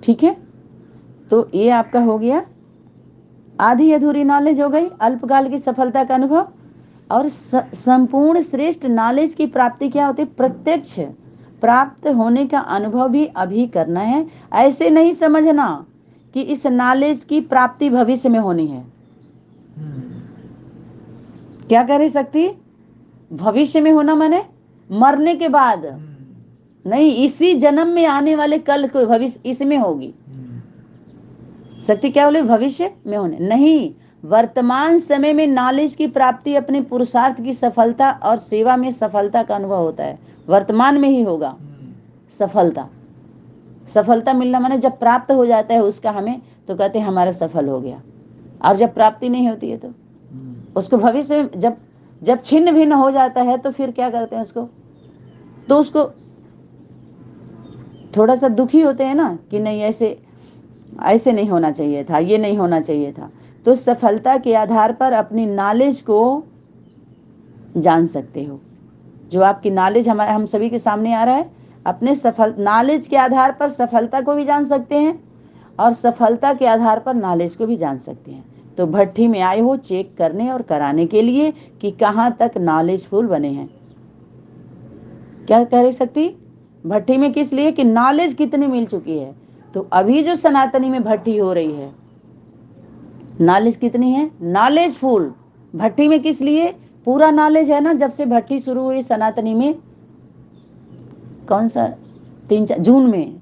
ठीक है, तो ये आपका हो गया आधी अधूरी नॉलेज हो गई, अल्पकाल की सफलता का अनुभव। और संपूर्ण श्रेष्ठ नॉलेज की प्राप्ति क्या होती है? प्रत्यक्ष प्राप्त होने का अनुभव भी अभी करना है। ऐसे नहीं समझना कि इस नॉलेज की प्राप्ति भविष्य में होनी है। क्या कह रही शक्ति? भविष्य में होना माने मरने के बाद नहीं, इसी जन्म में आने वाले कल को भविष्य इसमें होगी। शक्ति क्या बोले? भविष्य में होने नहीं, वर्तमान समय में नॉलेज की प्राप्ति अपने पुरुषार्थ की सफलता और सेवा में सफलता का अनुभव होता है। वर्तमान में ही होगा सफलता। सफलता मिलना माने जब प्राप्त हो जाता है उसका हमें, तो कहते हैं हमारा सफल हो गया। और जब प्राप्ति नहीं होती है तो उसको भविष्य में जब छिन्न भिन्न हो जाता है तो फिर क्या करते हैं उसको, तो उसको थोड़ा सा दुखी होते हैं ना कि नहीं ऐसे नहीं होना चाहिए था, ये नहीं होना चाहिए था। तो सफलता के आधार पर अपनी नॉलेज को जान सकते हो। जो आपकी नॉलेज हम सभी के सामने आ रहा है, अपने नॉलेज के आधार पर सफलता को भी जान सकते हैं और सफलता के आधार पर नॉलेज को भी जान सकते हैं। तो भट्ठी में आए हो चेक करने और कराने के लिए कि कहाँ तक नॉलेजफुल बने हैं। क्या कह रही शक्ति? भट्ठी में किस लिए? कि नॉलेज कितनी मिल चुकी है। तो अभी जो सनातनी में भट्ठी हो रही है, नॉलेज कितनी है? नॉलेजफुल। भट्ठी में किस लिए? पूरा नॉलेज है ना। जब से भट्ठी शुरू हुई सनातनी में, कौन सा 3-4 जून में,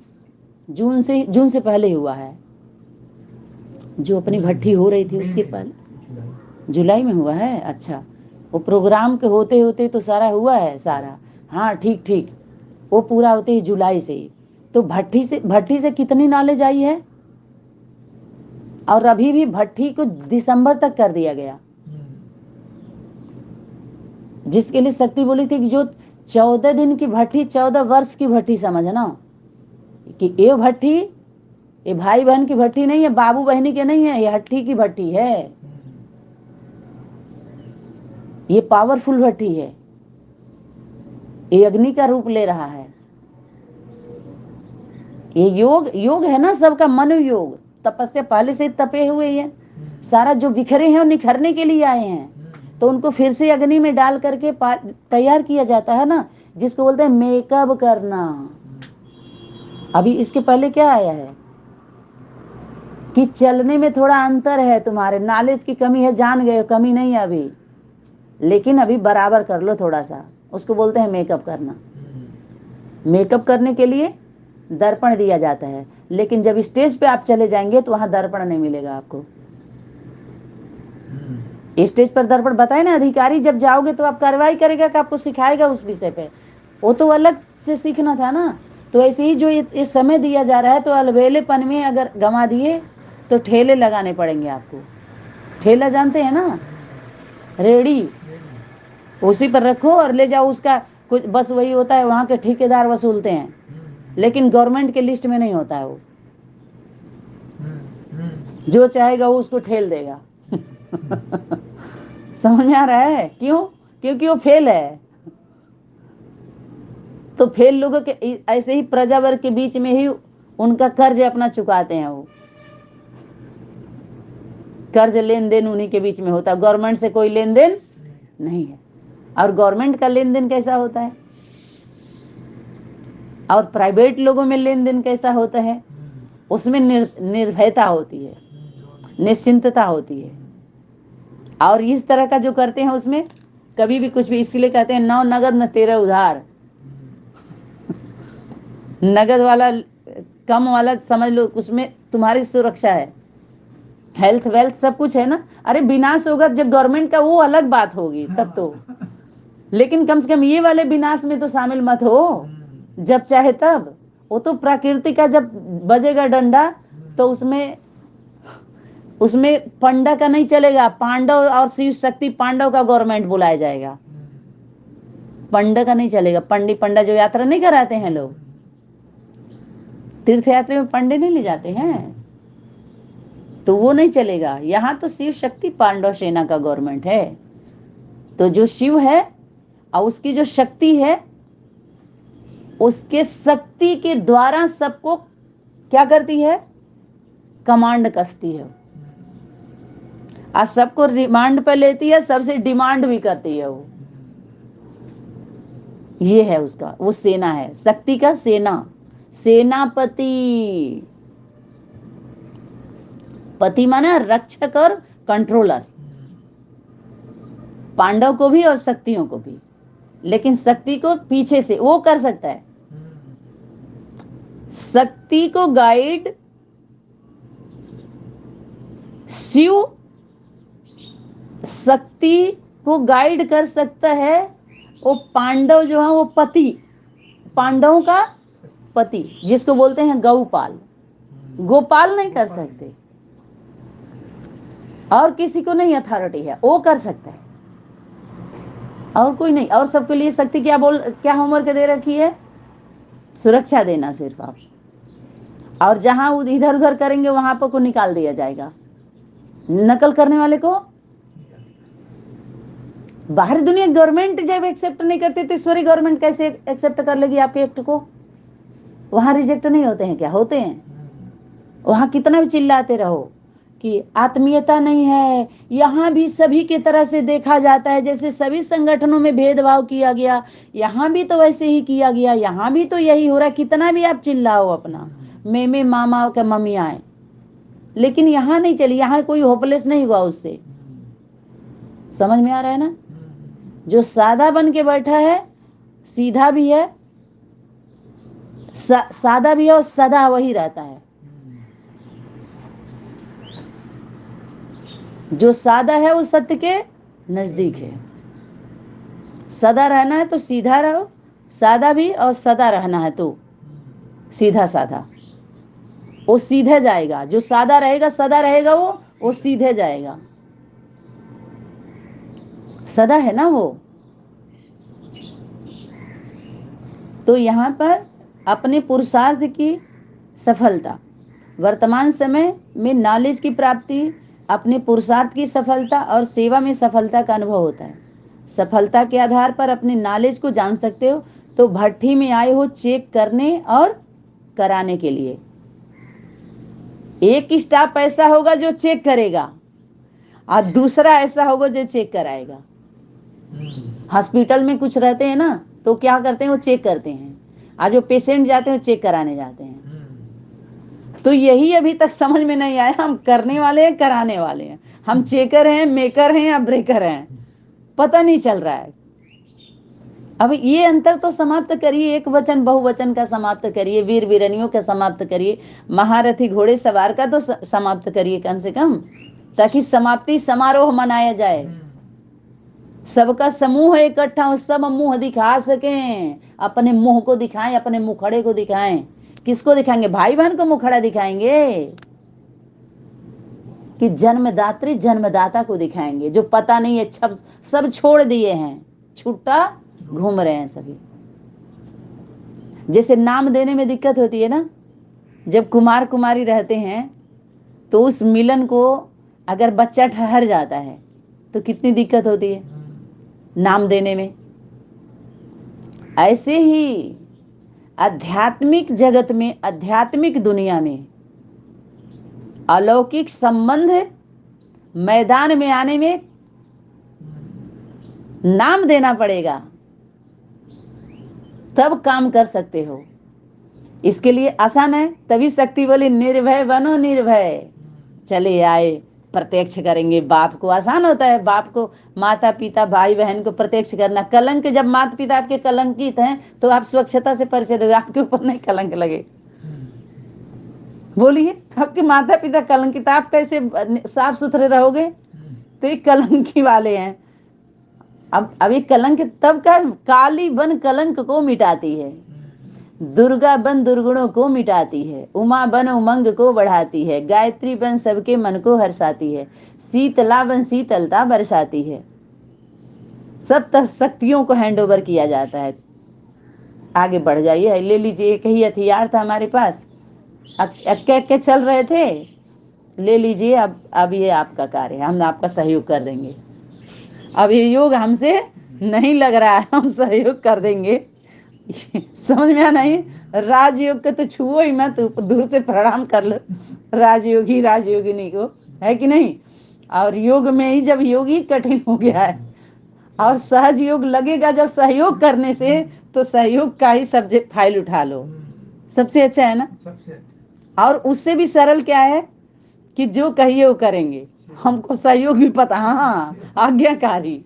जून से पहले हुआ है। जो अपनी भट्ठी हो रही थी उसके पहले जुलाई में हुआ है। अच्छा, वो प्रोग्राम के होते होते तो सारा हुआ है सारा। हाँ ठीक, वो पूरा होते ही जुलाई से। तो भट्ठी से कितनी नॉलेज आई है। और अभी भी भट्ठी को दिसंबर तक कर दिया गया, जिसके लिए शक्ति बोली थी कि जो 14 दिन की भट्ठी 14 वर्ष की भट्ठी समझना। कि ये भट्ठी ये भाई बहन की भट्ठी नहीं है, बाबू बहनी के नहीं है, ये हट्ठी की भट्ठी है। ये पावरफुल भट्ठी है, ये अग्नि का रूप ले रहा है। ये योग है ना सबका, मनो योग। तपस्या पहले से तपे हुए हैं, सारा जो बिखरे हैं वो निखरने के लिए आए हैं। तो उनको फिर से अग्नि में डाल करके तैयार किया जाता है ना, जिसको बोलते हैं मेकअप करना। अभी इसके पहले क्या आया है कि चलने में थोड़ा अंतर है, तुम्हारे नॉलेज की कमी है, जान गए कमी नहीं है अभी, लेकिन अभी बराबर कर लो थोड़ा सा। उसको बोलते हैं मेकअप करना। मेकअप करने के लिए दर्पण दिया जाता है, लेकिन जब स्टेज पे आप चले जाएंगे तो वहां दर्पण नहीं मिलेगा आपको। स्टेज पर दर्पण बताए ना, अधिकारी जब जाओगे तो आप कार्रवाई करेगा कि आपको सिखाएगा उस विषय पे, वो तो अलग से सीखना था ना। तो ऐसे ही जो इस समय दिया जा रहा है, तो अलवेलेपन में अगर गंवा दिए तो ठेले लगाने पड़ेंगे आपको। ठेला जानते हैं ना, रेडी, उसी पर रखो और ले जाओ। उसका कुछ बस वही होता है, वहां के ठेकेदार वसूलते हैं, लेकिन गवर्नमेंट के लिस्ट में नहीं होता है वो। जो चाहेगा वो उसको ठेल देगा। समझ में आ रहा है? क्यों? क्योंकि वो फेल है। तो फेल लोगों के ऐसे ही प्रजा वर्ग के बीच में ही उनका कर्ज अपना चुकाते हैं। वो कर्ज लेन देन उन्हीं के बीच में होता है, गवर्नमेंट से कोई लेन देन नहीं है। और गवर्नमेंट का लेन देन कैसा होता है और प्राइवेट लोगों में लेन देन कैसा होता है? उसमें निर्भयता होती है, निश्चिंतता होती है। और इस तरह का जो करते हैं उसमें कभी भी कुछ भी, इसीलिए कहते हैं 9 नगद न 13 उधार। नगद वाला कम वाला समझ लो, उसमें तुम्हारी सुरक्षा है, हेल्थ वेल्थ सब कुछ है ना। अरे विनाश होगा जब गवर्नमेंट का, वो अलग बात होगी तब तो, लेकिन कम से कम ये वाले विनाश में तो शामिल मत हो जब चाहे तब। वो तो प्रकृति का जब बजेगा डंडा तो उसमें पंडा का नहीं चलेगा, पांडव और शिव शक्ति पांडव का गवर्नमेंट बुलाया जाएगा, पंडा का नहीं चलेगा। पंडा जो यात्रा नहीं कराते हैं लोग, तीर्थ यात्रा में पंडे नहीं ले जाते हैं, तो वो नहीं चलेगा। यहाँ तो शिव शक्ति पांडव सेना का गवर्नमेंट है। तो जो शिव है और उसकी जो शक्ति है, उसके शक्ति के द्वारा सबको क्या करती है? कमांड कसती है। आज सबको रिमांड पे लेती है, सबसे डिमांड भी करती है वो। ये है उसका, वो सेना है, शक्ति का सेना, सेनापति। पति माना रक्षक और कंट्रोलर, पांडव को भी और शक्तियों को भी। लेकिन शक्ति को पीछे से वो कर सकता है, शक्ति को गाइड शिव, शक्ति को गाइड कर सकता है वो पांडव जो है, वो पति, पांडवों का पति, जिसको बोलते हैं गौपाल। गोपाल नहीं कर सकते, और किसी को नहीं अथॉरिटी है, वो कर सकता है, और कोई नहीं। और सबके लिए शक्ति क्या होमवर्क दे रखी है? सुरक्षा देना सिर्फ आप। और जहां इधर उधर करेंगे वहां पर को निकाल दिया जाएगा, नकल करने वाले को। बाहरी दुनिया गवर्नमेंट जब एक्सेप्ट नहीं करती तो ईश्वरी गवर्नमेंट कैसे एक्सेप्ट कर लेगी आपके एक्ट को? वहां रिजेक्ट नहीं होते हैं क्या? होते हैं। वहां कितना भी चिल्लाते रहो कि आत्मीयता नहीं है, यहाँ भी सभी की तरह से देखा जाता है, जैसे सभी संगठनों में भेदभाव किया गया, यहाँ भी तो वैसे ही किया गया, यहाँ भी तो यही हो रहा है। कितना भी आप चिल्लाओ अपना मैं मामा का मम्मी आए, लेकिन यहाँ नहीं चली, यहाँ कोई होपलेस नहीं हुआ उससे। समझ में आ रहा है ना? जो सादा बन के बैठा है, सीधा भी है, सादा भी है और सदा वही रहता है। जो सादा है वो सत्य के नजदीक है। सदा रहना है तो सीधा रहो, सादा भी, और सदा रहना है तो सीधा साधा। वो सीधे जाएगा, जो सादा रहेगा सदा रहेगा, वो सीधे जाएगा। सदा है ना वो। तो यहाँ पर अपने पुरुषार्थ की सफलता, वर्तमान समय में नॉलेज की प्राप्ति, अपने पुरुषार्थ की सफलता और सेवा में सफलता का अनुभव होता है। सफलता के आधार पर अपने नॉलेज को जान सकते हो। तो भट्टी में आए हो चेक करने और कराने के लिए। एक स्टाफ ऐसा होगा जो चेक करेगा और दूसरा ऐसा होगा जो चेक कराएगा। हॉस्पिटल में कुछ रहते हैं ना, तो क्या करते हैं? वो चेक करते हैं। आज जो पेशेंट जाते हैं वो चेक कराने जाते हैं। तो यही अभी तक समझ में नहीं आया, हम करने वाले हैं, कराने वाले हैं, हम चेकर हैं, मेकर हैं या ब्रेकर हैं, पता नहीं चल रहा है। अब ये अंतर तो समाप्त करिए, एक वचन बहुवचन का समाप्त करिए, वीर वीरनियों का समाप्त करिए, महारथी घोड़े सवार का तो समाप्त करिए कम से कम, ताकि समाप्ति समारोह मनाया जाए, सबका समूह इकट्ठा हो, सब मुंह दिखा सकें, अपने मुंह को दिखाएं, अपने मुखड़े को दिखाएं। किसको दिखाएंगे? भाई बहन को मुखड़ा दिखाएंगे कि जन्मदात्री जन्मदाता को दिखाएंगे, जो पता नहीं है, सब छोड़ दिए हैं, छुट्टा घूम रहे हैं सभी। जैसे नाम देने में दिक्कत होती है ना, जब कुमार कुमारी रहते हैं तो उस मिलन को अगर बच्चा ठहर जाता है तो कितनी दिक्कत होती है नाम देने में। ऐसे ही आध्यात्मिक जगत में, आध्यात्मिक दुनिया में अलौकिक संबंध मैदान में आने में नाम देना पड़ेगा, तब काम कर सकते हो। इसके लिए आसान है, तभी शक्ति बोली निर्भय बनो निर्भय। चले आए, प्रत्यक्ष करेंगे। बाप को आसान होता है, बाप को, माता पिता भाई बहन को प्रत्यक्ष करना। कलंक, जब माता पिता आपके कलंकित हैं तो आप स्वच्छता से परिचय दोगे, आपके ऊपर नहीं कलंक लगे। बोलिए, आपके माता पिता कलंकित, आप कैसे साफ सुथरे रहोगे? तो ये कलंकी वाले हैं। अब ये कलंक तब का, काली बन कलंक को मिटाती है, दुर्गा बन दुर्गुणों को मिटाती है, उमा बन उमंग को बढ़ाती है, गायत्री बन सबके मन को हर्षाती है, शीतला बन शीतलता बरसाती है। सब शक्तियों को हैंड ओवर किया जाता है। आगे बढ़ जाइए, ले लीजिए, एक ही हथियार था हमारे पास, अक्के अक्के चल रहे थे, ले लीजिए। अब ये आपका कार्य है, हम आपका सहयोग कर देंगे। अब ये योग हमसे नहीं लग रहा है, हम सहयोग कर देंगे। समझ में आ नहीं? राजयोग को तो छुओ ही मत, दूर से प्रणाम कर लो राजयोगी राजयोगिनी को, है कि नहीं। और योग में ही जब योगी कठिन हो गया है और सहज योग लगेगा जब सहयोग करने से, तो सहयोग का ही सब्जेक्ट फाइल उठा लो, सबसे अच्छा है ना। और उससे भी सरल क्या है कि जो कहिए वो करेंगे, हमको सहयोग भी पता, हाँ आज्ञाकारी,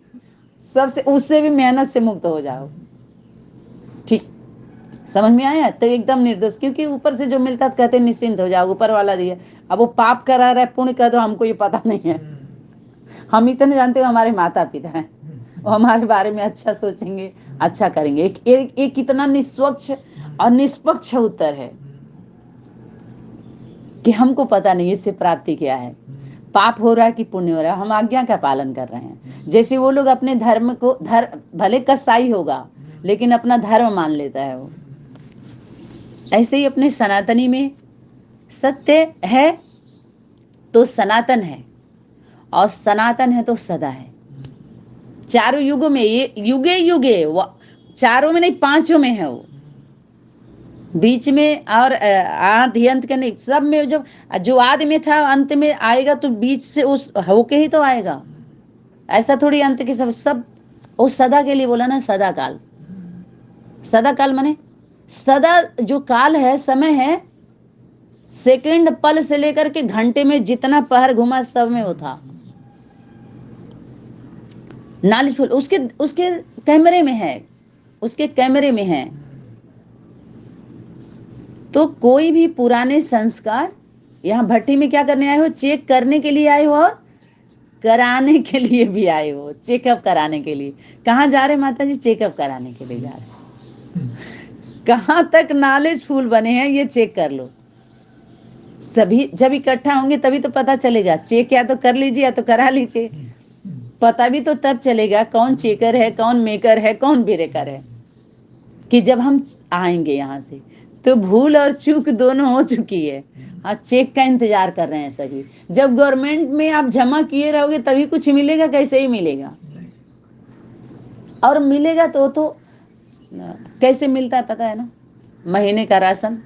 सबसे उससे भी मेहनत से मुक्त हो जाओ। ठीक, समझ में आया। तो एकदम निर्दोष, क्योंकि ऊपर से जो मिलता है कहते निश्चिंत हो जाओ, ऊपर वाला दिया। अब वो पाप करा रहा है पुण्य कर दो, हमको ये पता नहीं है। हम इतने जानते हो हमारे माता पिता हैं, वो हमारे बारे में अच्छा सोचेंगे, अच्छा करेंगे। एक कितना निष्पक्ष और निष्पक्ष उत्तर है कि हमको पता नहीं इससे प्राप्ति क्या है, पाप हो रहा है कि पुण्य हो रहा है, हम आज्ञा का पालन कर रहे हैं। जैसे वो लोग अपने धर्म को भले कसाई होगा लेकिन अपना धर्म मान लेता है वो, ऐसे ही अपने सनातनी में सत्य है तो सनातन है, और सनातन है तो सदा है। चारों युगों में, ये युगे युगे, चारों में नहीं पांचों में है वो, बीच में और आदि अंत का नहीं, सब में। जो आदि में था अंत में आएगा तो बीच से उस होके ही तो आएगा, ऐसा थोड़ी अंत के सब वो सदा के लिए बोला ना, सदा काल। सदा काल माने सदा जो काल है, समय है, सेकंड पल से लेकर के घंटे में जितना पहर घुमा सब में वो था। नॉलेजफुल उसके उसके कैमरे में है, उसके कैमरे में है। तो कोई भी पुराने संस्कार यहाँ भट्टी में क्या करने आए हो, चेक करने के लिए आए हो और कराने के लिए भी आए हो, चेकअप कराने के लिए। कहाँ जा रहे माता जी, चेकअप कराने के लिए जा रहे। कहाँ तक नॉलेजफुल बने हैं ये चेक कर लो। सभी जब इकट्ठा होंगे तभी तो पता चलेगा। चेक या तो कर लीजिए या तो करा लीजिए, पता भी तो तब चलेगा कौन चेकर है, कौन मेकर है, कौन ब्रेकर है। कि जब हम आएंगे यहाँ से तो भूल और चूक दोनों हो चुकी है। हाँ, चेक का इंतजार कर रहे हैं सभी। जब गवर्नमेंट में आप जमा किए रहोगे तभी कुछ मिलेगा, कैसे ही मिलेगा। और मिलेगा तो कैसे मिलता है पता है ना, महीने का राशन,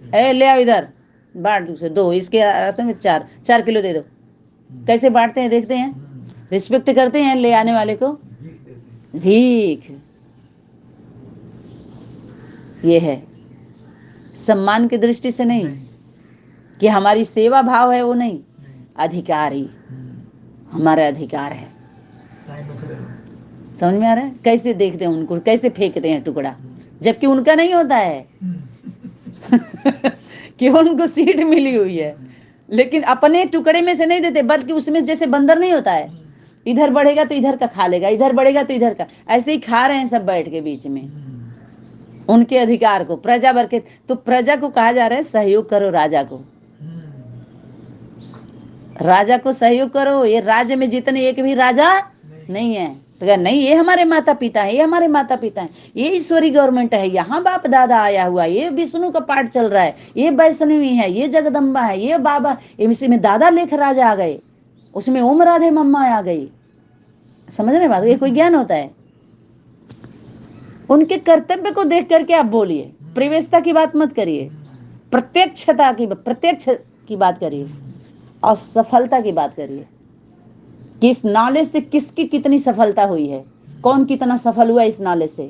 ले आओ इधर बांट दो से, दो इसके राशन में 4 किलो दे दो। कैसे बांटते हैं देखते हैं, रिस्पेक्ट करते हैं ले आने वाले को, भीख। ये है सम्मान की दृष्टि से नहीं कि हमारी सेवा भाव है, वो नहीं, अधिकार ही हमारा अधिकार है। समझ में आ रहा है। कैसे देखते हैं उनको, कैसे फेंकते हैं टुकड़ा, जबकि उनका नहीं होता है कि उनको सीट मिली हुई है, लेकिन अपने टुकड़े में से नहीं देते, बल्कि उसमें जैसे बंदर नहीं होता है, इधर बढ़ेगा तो इधर का खा लेगा, इधर बढ़ेगा तो इधर का, ऐसे ही खा रहे हैं सब बैठ के बीच में उनके अधिकार को। प्रजा वर्ग के, तो प्रजा को कहा जा रहा है सहयोग करो राजा को, राजा को सहयोग करो। ये राज्य में जितने एक भी राजा नहीं है, तो नहीं ये हमारे माता पिता है, ये हमारे माता पिता है, ये ईश्वरी गवर्नमेंट है, यहाँ बाप दादा आया हुआ, ये विष्णु का पाठ चल रहा है, ये वैष्णवी है, ये जगदम्बा है, ये बाबा, इसी में दादा लेख राजा आ गए, उसमें ओम राधे मम्मा आ गई। समझ रहे बात, ये कोई ज्ञान होता है। उनके कर्तव्य को देख करके आप बोलिए, प्रवेशता की बात मत करिए, प्रत्यक्ष की बात करिए और सफलता की बात करिए कि इस नॉलेज से किसकी कितनी सफलता हुई है, कौन कितना सफल हुआ इस नॉलेज से,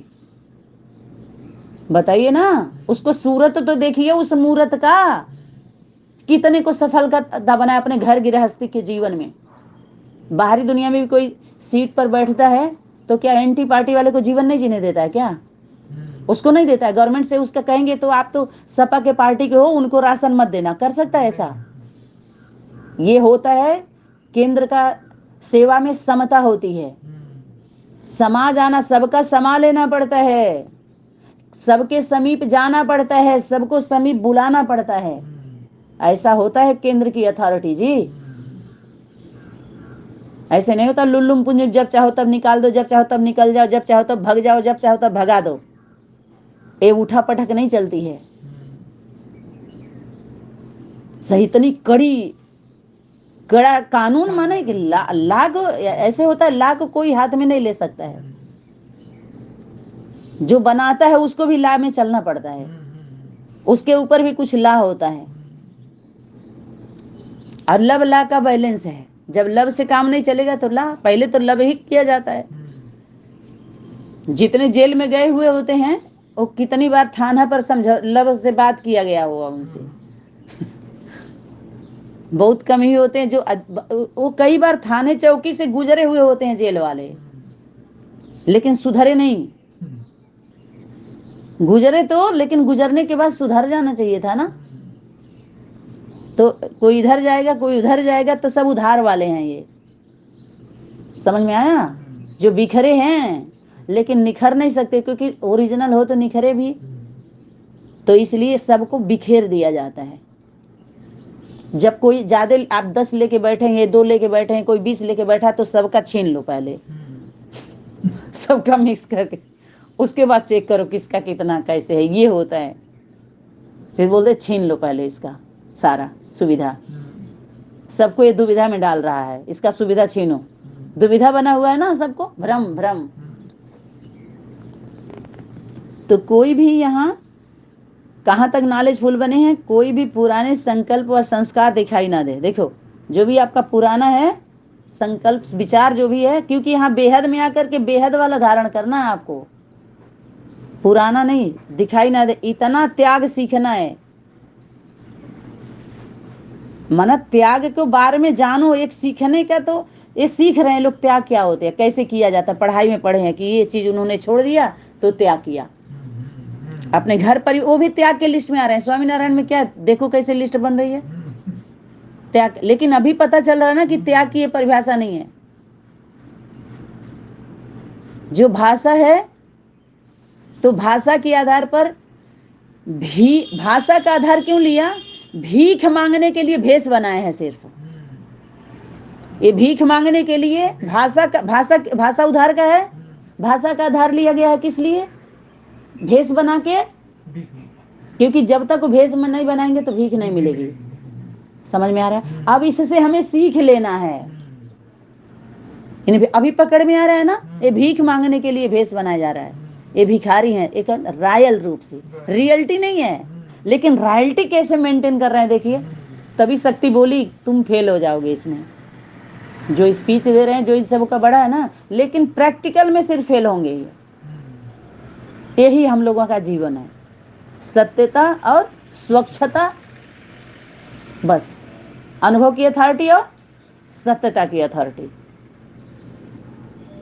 बताइए ना। उसको सूरत तो देखिए, उस मूरत का कितने को सफल का बनाया अपने घर गृहस्थी के जीवन में। बाहरी दुनिया में भी कोई सीट पर बैठता है तो क्या एंटी पार्टी वाले को जीवन नहीं जीने देता है क्या? उसको नहीं देता है। गवर्नमेंट से उसका कहेंगे तो आप तो सपा के पार्टी के हो, उनको राशन मत देना, कर सकता है ऐसा? ये होता है केंद्र का सेवा में समता होती है, समाज आना, सबका समा लेना पड़ता है, सबके समीप जाना पड़ता है, सबको समीप बुलाना पड़ता है। ऐसा होता है केंद्र की अथॉरिटी जी। ऐसे नहीं होता लुल्लुम पुंज, जब चाहो तब निकाल दो, जब चाहो तब निकल जाओ, जब चाहो तब भग जाओ, जब चाहो तब भगा दो। ये उठा पटक नहीं चलती है। सही इतनी कड़ा कानून माने कि ला को ऐसे होता है, ला को कोई हाथ में नहीं ले सकता है, जो बनाता है उसको भी ला में चलना पड़ता है। उसके ऊपर भी कुछ ला होता है। और लब ला का बैलेंस है। जब लब से काम नहीं चलेगा तो ला, पहले तो लब ही किया जाता है। जितने जेल में गए हुए होते हैं वो कितनी बार थाना पर समझौ लब से बात किया गया होगा उनसे। बहुत कम ही होते हैं जो वो कई बार थाने चौकी से गुजरे हुए होते हैं जेल वाले, लेकिन सुधरे नहीं। गुजरे तो, लेकिन गुजरने के बाद सुधर जाना चाहिए था ना। तो कोई इधर जाएगा कोई उधर जाएगा, तो सब उधार वाले हैं ये। समझ में आया? जो बिखरे हैं लेकिन निखर नहीं सकते, क्योंकि ओरिजिनल हो तो निखरे भी। तो इसलिए सबको बिखेर दिया जाता है। जब कोई ज्यादा, आप 10 लेके बैठे हैं, 2 लेके बैठे हैं, कोई 20 लेके बैठा, तो सबका छीन लो पहले। सबका मिक्स करके उसके बाद चेक करो किसका कितना कैसे है। ये होता है। फिर बोलते छीन लो पहले इसका सारा सुविधा। सबको ये दुविधा में डाल रहा है, इसका सुविधा छीनो। दुविधा बना हुआ है ना सबको, भ्रम भ्रम। तो कोई भी यहाँ कहाँ तक नॉलेजफुल बने हैं, कोई भी पुराने संकल्प व संस्कार दिखाई ना दे। देखो जो भी आपका पुराना है संकल्प विचार जो भी है, क्योंकि यहाँ बेहद में आकर के बेहद वाला धारण करना है आपको, पुराना नहीं दिखाई ना दे। इतना त्याग सीखना है, मन त्याग के बारे में जानो। एक सीखने का तो ये सीख रहे हैं लोग त्याग क्या होते हैं, कैसे किया जाता है। पढ़ाई में पढ़े हैं कि ये चीज उन्होंने छोड़ दिया तो त्याग किया। अपने घर पर वो भी त्याग के लिस्ट में आ रहे हैं। स्वामीनारायण में क्या देखो कैसे लिस्ट बन रही है त्याग। लेकिन अभी पता चल रहा है ना कि त्याग की ये परिभाषा नहीं है। जो भाषा है तो भाषा के आधार पर भी, भाषा का आधार क्यों लिया? भीख मांगने के लिए भेष बनाए हैं सिर्फ। ये भीख मांगने के लिए भाषा उधार का है। भाषा का आधार लिया गया है किस लिए? भेष बना के, क्योंकि जब तक भेष में नहीं बनाएंगे तो भीख नहीं मिलेगी। समझ में आ रहा है? अब इससे हमें सीख लेना है। अभी पकड़ में आ रहा है ना, ये भीख मांगने के लिए भेष बनाया जा रहा है। ये भिखारी हैं एक रॉयल रूप से, रियलिटी नहीं है। लेकिन रॉयल्टी कैसे मेंटेन कर रहे हैं देखिए। तभी शक्ति बोली तुम फेल हो जाओगे इसमें। जो स्पीच दे रहे हैं जो इन सबका बड़ा है ना, लेकिन प्रैक्टिकल में सिर्फ फेल होंगे। यही हम लोगों का जीवन है, सत्यता और स्वच्छता, बस अनुभव की अथॉरिटी और सत्यता की अथॉरिटी,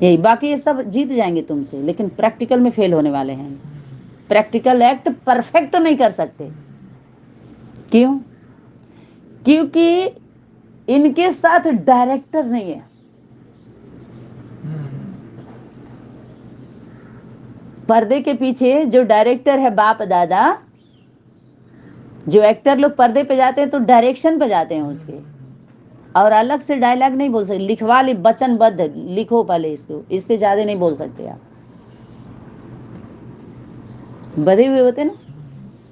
यही। बाकी ये सब जीत जाएंगे तुमसे, लेकिन प्रैक्टिकल में फेल होने वाले हैं। प्रैक्टिकल एक्ट परफेक्ट तो नहीं कर सकते। क्यों? क्योंकि इनके साथ डायरेक्टर नहीं है। पर्दे के पीछे जो डायरेक्टर है बाप दादा, जो एक्टर लोग पर्दे पे जाते हैं तो डायरेक्शन पे जाते हैं उसके, और अलग से डायलॉग नहीं बोल सकते। लिखवा ली वचनबद्ध लिखो पहले इसको, इससे ज्यादा नहीं बोल सकते आप। बधे हुए होते ना,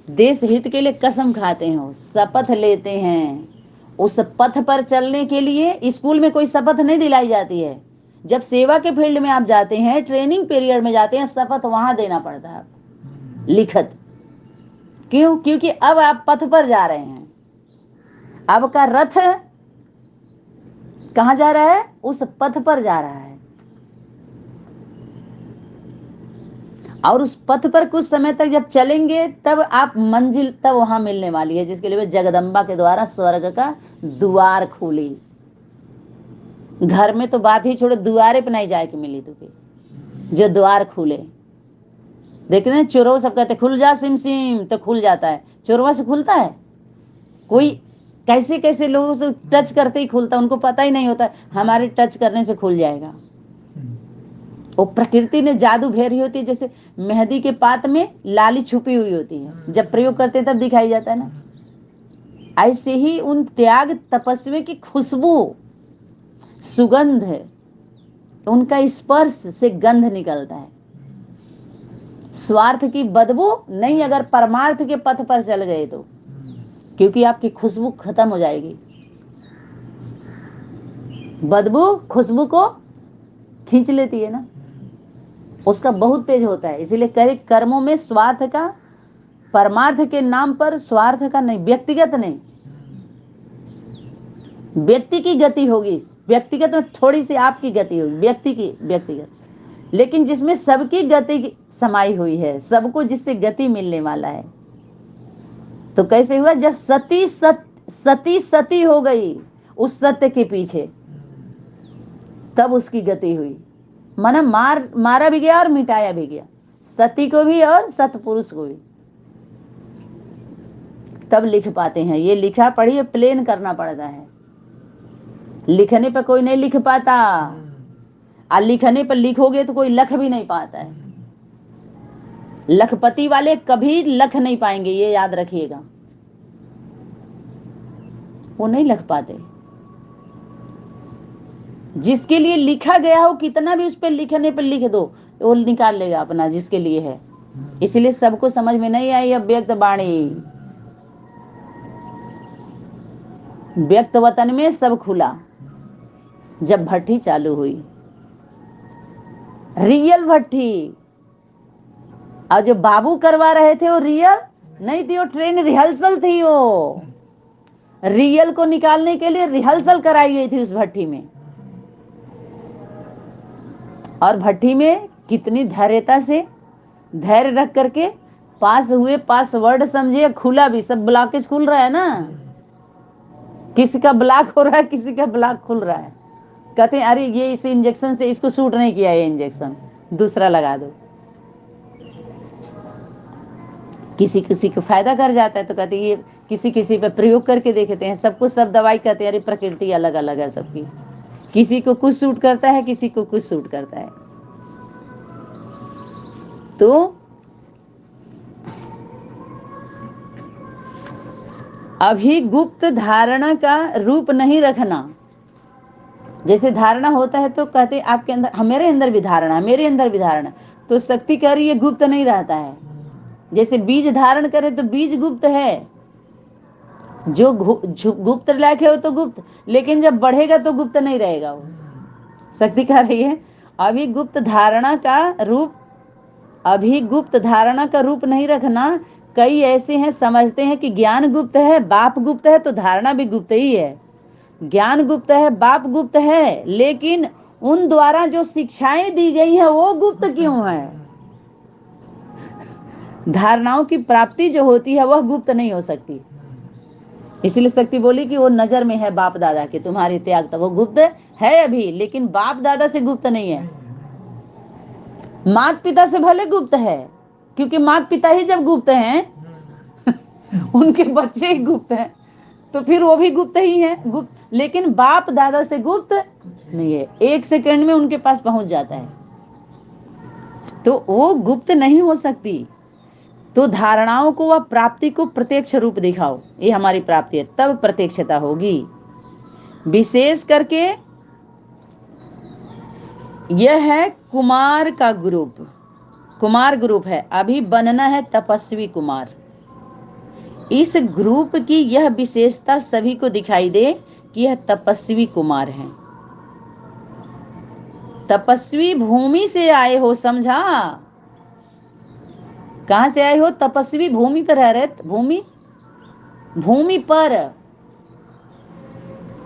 देश हित के लिए कसम खाते हैं, शपथ लेते हैं। उस पथ पर चलने के लिए स्कूल में कोई शपथ नहीं दिलाई जाती है। जब सेवा के फील्ड में आप जाते हैं, ट्रेनिंग पीरियड में जाते हैं, शपथ वहां देना पड़ता है लिखित। क्यों? क्योंकि अब आप पथ पर जा रहे हैं। अब का रथ कहां जा रहा है? उस पथ पर जा रहा है। और उस पथ पर कुछ समय तक जब चलेंगे तब आप मंजिल तब वहां मिलने वाली है, जिसके लिए जगदम्बा के द्वारा स्वर्ग का द्वार खोली। घर में तो बात ही छोड़ो, द्वारे पे नहीं जाए कि मिली तुझे जो द्वार खुले। देखते हैं चोरों सब कहते खुल जा सिम सिम, तो खुल जाता है। चोरवा से खुलता है कोई? कैसे कैसे लोगों से टच करते ही खुलता, उनको पता ही नहीं होता हमारे टच करने से खुल जाएगा। वो प्रकृति ने जादू फेरी होती है। जैसे मेहंदी के पात में लाली छुपी हुई होती है, जब प्रयोग करते हैं तब दिखाई जाता है ना। ऐसे ही उन त्याग तपस्वी की खुशबू, सुगंध है, उनका स्पर्श से गंध निकलता है। स्वार्थ की बदबू नहीं, अगर परमार्थ के पथ पर चल गए तो, क्योंकि आपकी खुशबू खत्म हो जाएगी। बदबू खुशबू को खींच लेती है ना, उसका बहुत तेज होता है। इसीलिए कहे कर्मों में स्वार्थ का परमार्थ के नाम पर स्वार्थ का नहीं, व्यक्तिगत नहीं, व्यक्ति की गति होगी, व्यक्तिगत में थोड़ी सी आपकी गति होगी, व्यक्ति की व्यक्तिगत, लेकिन जिसमें सबकी गति समाई हुई है, सबको जिससे गति मिलने वाला है। तो कैसे हुआ? जब सती सती हो गई उस सत्य के पीछे, तब उसकी गति हुई। माना मारा भी गया और मिटाया भी गया, सती को भी और सतपुरुष को भी। तब लिख पाते हैं। ये लिखा पढ़िए प्लेन करना पड़ता है, लिखने पर कोई नहीं लिख पाता, और लिखने पर लिखोगे तो कोई लख भी नहीं पाता है। लखपति वाले कभी लख नहीं पाएंगे, ये याद रखिएगा, वो नहीं लख पाते। जिसके लिए लिखा गया हो, कितना भी उस पर लिखने पर लिख दो, वो निकाल लेगा अपना जिसके लिए है। इसलिए सबको समझ में नहीं आई अब व्यक्त वाणी। व्यक्त वतन में सब खुला जब भट्टी चालू हुई, रियल भट्टी। और जो बाबू करवा रहे थे वो रियल नहीं थी, वो ट्रेन रिहर्सल थी। वो रियल को निकालने के लिए रिहर्सल कराई गई थी उस भट्टी में। और भट्टी में कितनी धैर्यता से धैर्य रख करके पास हुए, पासवर्ड समझिए, खुला भी, सब ब्लॉकेज खुल रहा है ना, किसी का ब्लॉक हो रहा है, किसी का ब्लॉक खुल रहा है। कहते हैं अरे ये इस इंजेक्शन से इसको सूट नहीं किया, ये इंजेक्शन दूसरा लगा दो। किसी किसी को फायदा कर जाता है तो कहते हैं ये किसी किसी पे प्रयोग करके देखते हैं। सबको सब दवाई कहते हैं, अरे प्रकृति अलग अलग है सबकी, किसी को कुछ सूट करता है, किसी को कुछ सूट करता है। तो अभी गुप्त धारणा का रूप नहीं रखना। जैसे धारणा होता है तो कहते आपके अंदर, मेरे अंदर भी धारणा, मेरे अंदर भी धारणा, तो शक्ति कह रही है गुप्त नहीं रहता है। जैसे बीज धारण करे तो बीज गुप्त है, जो गुप्त लायक है वो तो गुप्त, लेकिन जब बढ़ेगा तो गुप्त नहीं रहेगा। वो शक्ति कह रही है अभी गुप्त धारणा का रूप, अभी गुप्त धारणा का रूप नहीं रखना। कई ऐसे हैं समझते हैं कि ज्ञान गुप्त है, बाप गुप्त है, तो धारणा भी गुप्त ही है। ज्ञान गुप्त है, बाप गुप्त है, लेकिन उन द्वारा जो शिक्षाएं दी गई है वो गुप्त क्यों है? धारणाओं की प्राप्ति जो होती है वह गुप्त नहीं हो सकती। इसलिए शक्ति बोली कि वो नजर में है बाप दादा के, तुम्हारी त्याग, तो वो गुप्त है अभी, लेकिन बाप दादा से गुप्त नहीं है। माता पिता से भले गुप्त है, क्योंकि माता पिता ही जब गुप्त हैं उनके बच्चे ही गुप्त हैं, तो फिर वो भी गुप्त ही है, गुप्त। लेकिन बाप दादा से गुप्त नहीं है, 1 सेकंड में उनके पास पहुंच जाता है, तो वो गुप्त नहीं हो सकती। तो धारणाओं को व प्राप्ति को प्रत्यक्ष रूप दिखाओ, ये हमारी प्राप्ति है, तब प्रत्यक्षता होगी। विशेष करके यह है कुमार का ग्रुप, कुमार ग्रुप है, अभी बनना है तपस्वी कुमार। इस ग्रुप की यह विशेषता सभी को दिखाई दे कि यह तपस्वी कुमार है। तपस्वी भूमि से आए हो, समझा? कहां से आए हो? तपस्वी भूमि पर रह रहे, भूमि, भूमि पर,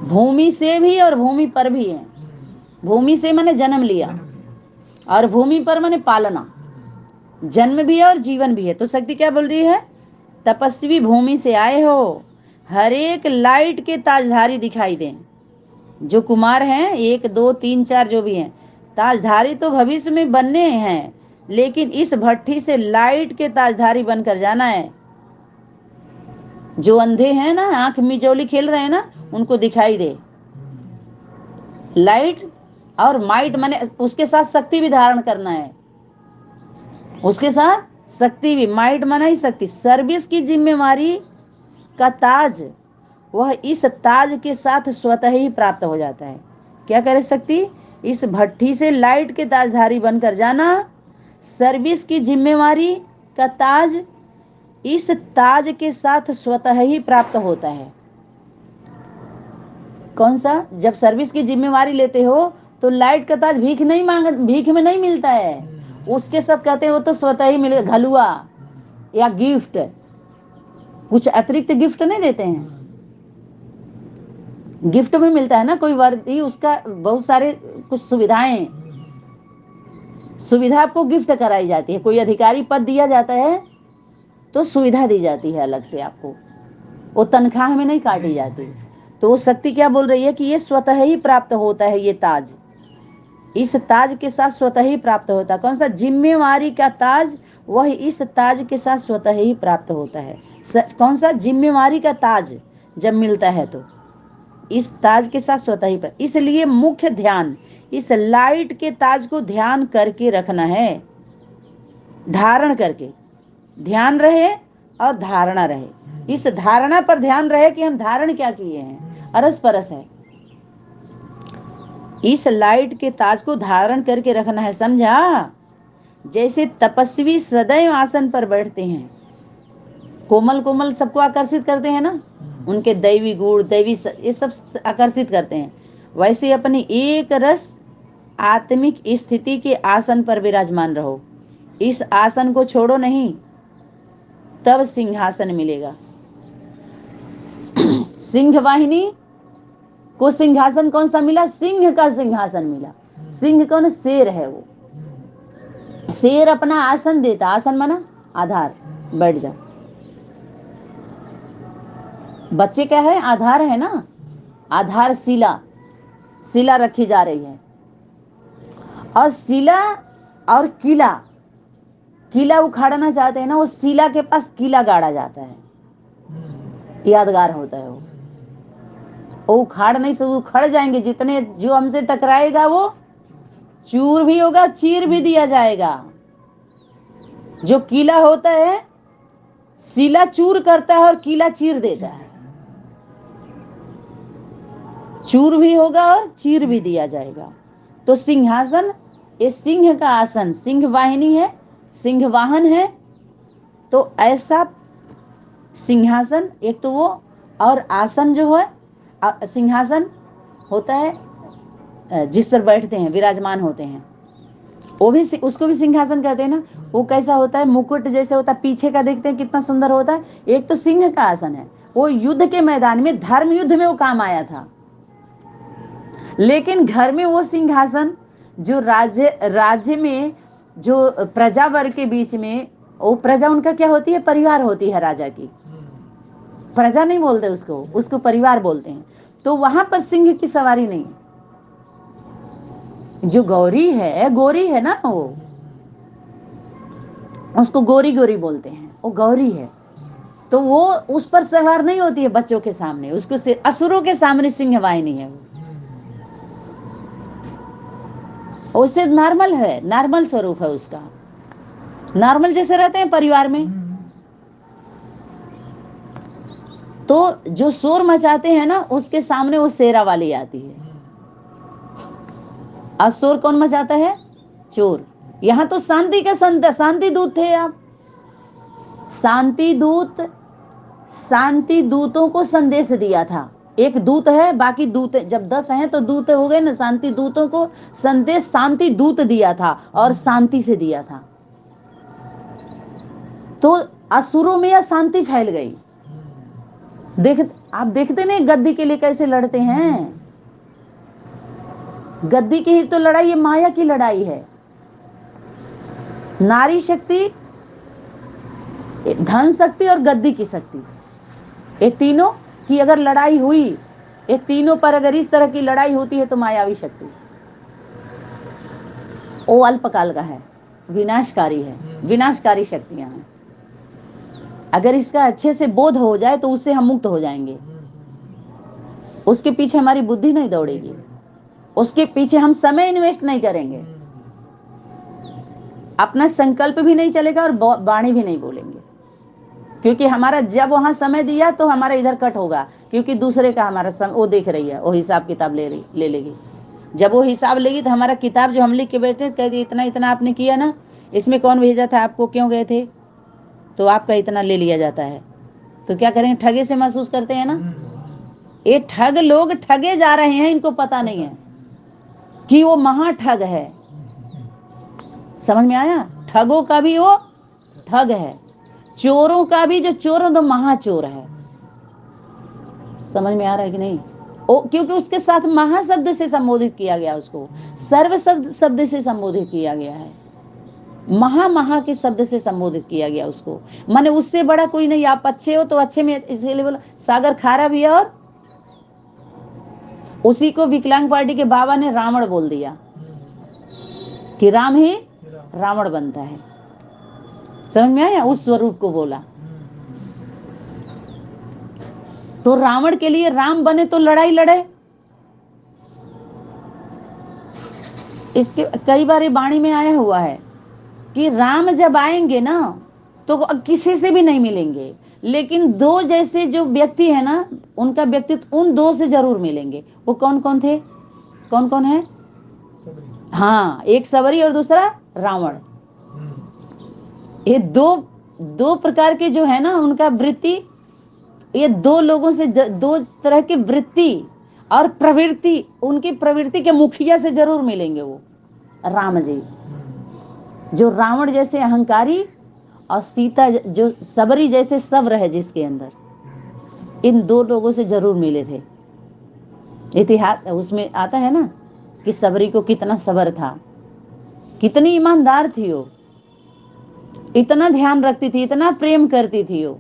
भूमि से भी और भूमि पर भी है। भूमि से माने जन्म लिया, और भूमि पर माने पालना, जन्म भी है और जीवन भी है। तो शक्ति क्या बोल रही है? तपस्वी भूमि से आए हो, हर एक लाइट के ताजधारी दिखाई दें। जो कुमार हैं 1 2 3 4 जो भी हैं, ताजधारी तो भविष्य में बनने हैं, लेकिन इस भट्टी से लाइट के ताजधारी बनकर जाना है। जो अंधे हैं ना, आंख मिजौली खेल रहे हैं ना, उनको दिखाई दे लाइट, और माइट माने उसके साथ शक्ति भी धारण करना है, उसके साथ शक्ति भी, माइट माना ही शक्ति। सर्विस की जिम्मेवारी का ताज, वह इस ताज के साथ स्वतः ही प्राप्त हो जाता है। क्या करे शक्ति? इस भट्टी से लाइट के ताजधारी बनकर जाना, सर्विस की जिम्मेवारी का ताज इस ताज के साथ स्वतः ही प्राप्त होता है। कौन सा? जब सर्विस की जिम्मेवारी लेते हो तो लाइट का ताज भीख नहीं मांग, भीख में नहीं मिलता है, उसके साथ कहते हैं वो तो स्वतः ही मिलेगा, घलुआ या गिफ्ट, कुछ अतिरिक्त गिफ्ट नहीं देते हैं? गिफ्ट में मिलता है ना, कोई वर्दी, उसका बहुत सारे कुछ सुविधा आपको गिफ्ट कराई जाती है। कोई अधिकारी पद दिया जाता है तो सुविधा दी जाती है अलग से आपको, वो तनख्वाह में नहीं काटी जाती। तो वो शक्ति क्या बोल रही है कि ये स्वतः ही प्राप्त होता है, ये ताज इस ताज के साथ स्वतः ही प्राप्त होता है। कौन सा? जिम्मेवारी का ताज, वह इस ताज के साथ स्वतः ही प्राप्त होता है। कौन सा? जिम्मेवारी का ताज जब मिलता है तो इस ताज के साथ स्वतः ही प्राप्त। इसलिए मुख्य ध्यान इस लाइट के ताज को ध्यान करके रखना है, धारण करके, ध्यान रहे और धारणा रहे। इस धारणा पर ध्यान रहे कि हम धारण क्या किए हैं, अरस परस है। इस लाइट के ताज को धारण करके रखना है, समझा? जैसे तपस्वी सदैव आसन पर बैठते हैं, कोमल कोमल सबको आकर्षित करते हैं ना, उनके दैवी गुण, दैवी ये सब आकर्षित करते हैं। वैसे अपनी एक रस आत्मिक स्थिति के आसन पर विराजमान रहो। इस आसन को छोड़ो नहीं, तब सिंहासन मिलेगा। सिंह वाहिनी को सिंहासन कौन सा मिला? सिंह का सिंहासन मिला। सिंह कौन? शेर है। वो शेर अपना आसन देता, आसन माना आधार, बैठ जा। बच्चे क्या है? आधार है ना, आधार शिला, शिला रखी जा रही है। और शिला और किला, किला उखाड़ना चाहते हैं ना, वो शिला के पास किला गाड़ा जाता है, यादगार होता है वो उखाड़ नहीं से उखड़ जाएंगे। जितने जो हमसे टकराएगा वो चूर भी होगा, चीर भी दिया जाएगा। जो किला होता है, शिला चूर करता है और किला चीर देता है। चूर भी होगा और चीर भी दिया जाएगा। तो सिंहासन, ये सिंह का आसन, सिंह वाहिनी है, सिंह वाहन है। तो ऐसा सिंहासन, एक तो वो, और आसन जो है, सिंहासन होता है जिस पर बैठते हैं, विराजमान होते हैं, वो भी, उसको भी सिंहासन कहते हैं ना। वो कैसा होता है? मुकुट जैसे होता है, पीछे का देखते हैं कितना सुंदर होता है। एक तो सिंह का आसन है, वो युद्ध के मैदान में, धर्म युद्ध में वो काम आया था। लेकिन घर में वो सिंहासन जो राज्य में, जो प्रजा वर्ग के बीच में, वो प्रजा उनका क्या होती है? परिवार होती है राजा की। प्रजा नहीं बोलते उसको, उसको परिवार बोलते हैं। तो वहां पर सिंह की सवारी नहीं। जो गौरी है, गोरी है ना, वो उसको गोरी गोरी बोलते हैं, वो गौरी है। तो वो उस पर सवार नहीं होती है बच्चों के सामने, उसको असुरों के सामने सिंह वाहिनी है। उससे नॉर्मल है, नॉर्मल स्वरूप है उसका, नॉर्मल जैसे रहते हैं परिवार में। तो जो शोर मचाते हैं ना, उसके सामने वो शेरा वाली आती है। और शोर कौन मचाता है? चोर। यहाँ तो शांति का संत, शांति दूत थे आप। शांति दूत, शांति दूतों को संदेश दिया था। एक दूत है, बाकी दूत जब 10 हैं तो दूत हो गए ना। शांति दूतों को संदेश शांति दूत दिया था और शांति से दिया था। तो असुरों में यह शांति फैल गई। आप देखते नहीं गद्दी के लिए कैसे लड़ते हैं? गद्दी की ही तो लड़ाई, ये माया की लड़ाई है। नारी शक्ति, धन शक्ति और गद्दी की शक्ति, ये तीनों की अगर लड़ाई हुई, ये तीनों पर अगर इस तरह की लड़ाई होती है तो मायावी शक्ति वो अल्पकाल का है, विनाशकारी है, विनाशकारी शक्तियां हैं। अगर इसका अच्छे से बोध हो जाए तो उससे हम मुक्त हो जाएंगे। उसके पीछे हमारी बुद्धि नहीं दौड़ेगी, उसके पीछे हम समय इन्वेस्ट नहीं करेंगे, अपना संकल्प भी नहीं चलेगा और वाणी भी नहीं बोलेंगे। क्योंकि हमारा जब वहां समय दिया तो हमारा इधर कट होगा, क्योंकि दूसरे का हमारा समय वो देख रही है, वो हिसाब किताब ले लेगी। जब वो हिसाब लेगी तो हमारा किताब जो हम लिख के बैठते कहती इतना इतना आपने किया ना, इसमें कौन भेजा था आपको, क्यों गए थे, तो आपका इतना ले लिया जाता है। तो क्या करेंगे? ठगे से महसूस करते हैं ना। ये ठग लोग ठगे जा रहे हैं, इनको पता नहीं है कि वो महा ठग है। समझ में आया? ठगों का भी वो ठग है। चोरों का भी जो चोर है तो महाचोर है। समझ में आ रहा है कि नहीं? क्योंकि उसके साथ महा शब्द से संबोधित किया गया, उसको सर्व शब्द से संबोधित किया गया है, महा के शब्द से संबोधित किया गया उसको। माने उससे बड़ा कोई नहीं। आप अच्छे हो तो अच्छे में, इसलिए बोला सागर खारा भी है। और उसी को विकलांग पार्टी के बाबा ने रावण बोल दिया कि राम ही रावण बनता है। समझ में आया? उस स्वरूप को बोला। तो रावण के लिए राम बने तो लड़ाई लड़े। इसके कई बार वाणी में आया हुआ है कि राम जब आएंगे ना तो किसी से भी नहीं मिलेंगे, लेकिन दो जैसे जो व्यक्ति है ना, उनका व्यक्तित्व उन दो से जरूर मिलेंगे। वो कौन कौन थे? कौन कौन है? हाँ, एक सबरी और दूसरा रावण। ये दो प्रकार के जो है ना उनका वृत्ति, ये दो लोगों से दो तरह की वृत्ति और प्रवृत्ति, उनकी प्रवृत्ति के मुखिया से जरूर मिलेंगे वो राम जी। जो रावण जैसे अहंकारी और सीता जो सबरी जैसे सब्र है जिसके अंदर, इन दो लोगों से जरूर मिले थे। इतिहास उसमें आता है ना कि सबरी को कितना सब्र था, कितनी ईमानदार थी वो, इतना ध्यान रखती थी, इतना प्रेम करती थी वो,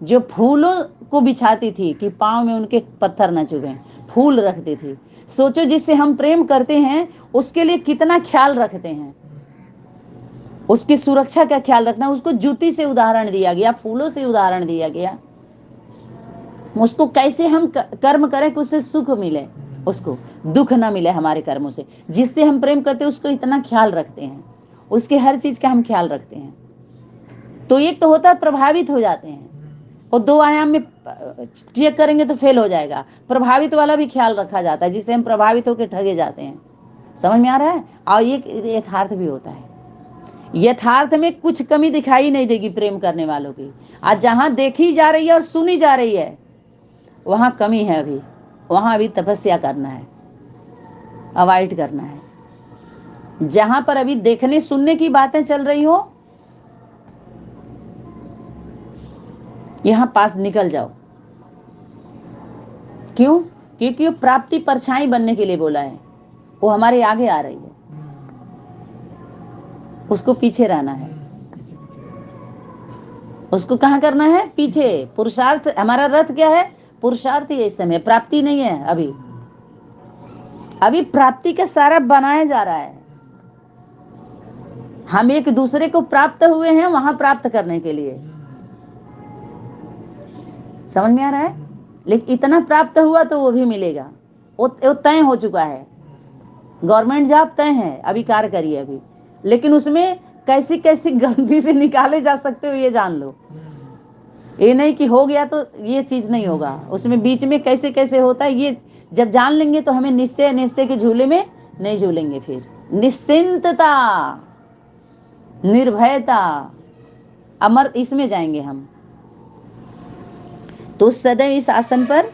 जो फूलों को बिछाती थी कि पांव में उनके पत्थर न चुभे, फूल रखती थी। सोचो जिससे हम प्रेम करते हैं उसके लिए कितना ख्याल रखते हैं, उसकी सुरक्षा का ख्याल रखना। उसको जूती से उदाहरण दिया गया, फूलों से उदाहरण दिया गया। उसको कैसे हम कर्म करें कि उससे सुख मिले, उसको दुख ना मिले हमारे कर्मों से। जिससे हम प्रेम करते हैं उसको इतना ख्याल रखते हैं, उसके हर चीज का हम ख्याल रखते हैं। तो एक तो होता है प्रभावित हो जाते हैं, और दो आयाम में चेक करेंगे तो फेल हो जाएगा। प्रभावित वाला भी ख्याल रखा जाता है, जिससे हम प्रभावित होकर ठगे जाते हैं। समझ में आ रहा है? और ये यथार्थ भी होता है। यथार्थ में कुछ कमी दिखाई नहीं देगी प्रेम करने वालों की। आज जहां देखी जा रही है और सुनी जा रही है वहां कमी है, अभी वहां अभी तपस्या करना है, अवॉइड करना है। जहां पर अभी देखने सुनने की बातें चल रही हो यहां पास निकल जाओ। क्यों? क्योंकि वो प्राप्ति परछाई बनने के लिए बोला है, वो हमारे आगे आ रही है, उसको पीछे रहना है। उसको कहाँ करना है? पीछे। पुरुषार्थ, हमारा रथ क्या है? पुरुषार्थ ही है इस समय, प्राप्ति नहीं है। अभी प्राप्ति का सारा बनाया जा रहा है। हम एक दूसरे को प्राप्त हुए हैं वहां प्राप्त करने के लिए। समझ में आ रहा है? लेकिन इतना प्राप्त हुआ तो वो भी मिलेगा, वो तय हो चुका है। गवर्नमेंट जॉब तय है, अभी कार्य करिए अभी। लेकिन उसमें कैसी कैसी गलती से निकाले जा सकते हो ये जान लो। ये नहीं कि हो गया तो ये चीज नहीं होगा, उसमें बीच में कैसे कैसे होता है ये जब जान लेंगे तो हमें निश्चय के झूले में नहीं झूलेंगे। फिर निश्चिंतता, निर्भयता, अमर, इसमें जाएंगे हम। तो सदैव इस आसन पर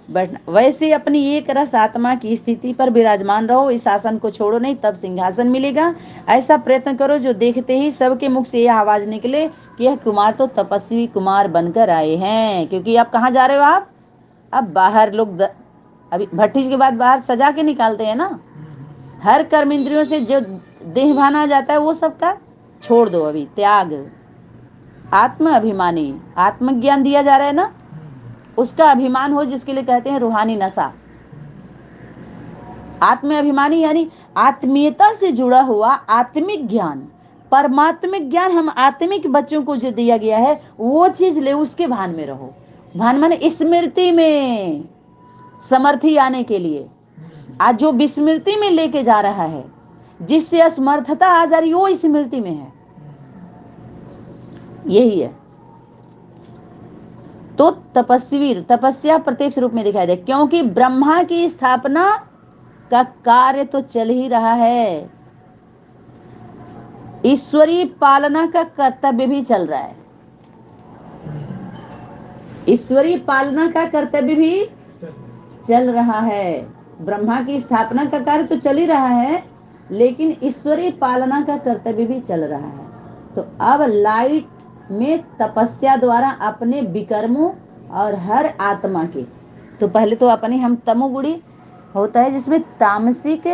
बैठना। वैसे अपनी एक रस आत्मा की स्थिति पर विराजमान रहो, इस आसन को छोड़ो नहीं, तब सिंहासन मिलेगा। ऐसा प्रयत्न करो जो देखते ही सबके मुख से यह आवाज निकले कि यह कुमार तो तपस्वी कुमार बनकर आए हैं। क्योंकि आप कहाँ जा रहे हो? आप अब बाहर लोग अभी भट्टी के बाद बाहर सजा के निकालते हैं ना। हर कर्म इंद्रियों से जो देह भान आ जाता है वो सबका छोड़ दो, अभी त्याग। आत्म अभिमानी, आत्मज्ञान दिया जा रहा है ना, उसका अभिमान हो, जिसके लिए कहते हैं रूहानी नशा। आत्म अभिमानी यानी आत्मीयता से जुड़ा हुआ आत्मिक ज्ञान, परमात्मिक ज्ञान। हम आत्मिक बच्चों को जो दिया गया है वो चीज ले, उसके भान में रहो। भान माने स्मृति में समर्थी आने के लिए। आज जो विस्मृति में लेके जा रहा है, जिससे असमर्थता आ जा रही, वो स्मृति में है। यही है। तो तपस्या प्रत्यक्ष रूप में दिखाई दे, क्योंकि ब्रह्मा की स्थापना का कार्य तो चल ही रहा है, ईश्वरीय पालना का कर्तव्य भी चल रहा है। ईश्वरीय पालना का कर्तव्य भी चल रहा है। ब्रह्मा की स्थापना का कार्य तो चल ही रहा है, लेकिन ईश्वरीय पालना का कर्तव्य भी चल रहा है। तो अब लाइट में तपस्या द्वारा अपने विकर्मों और हर आत्मा के, तो पहले तो अपनी हम तमोगुणी होता है जिसमें तामसिक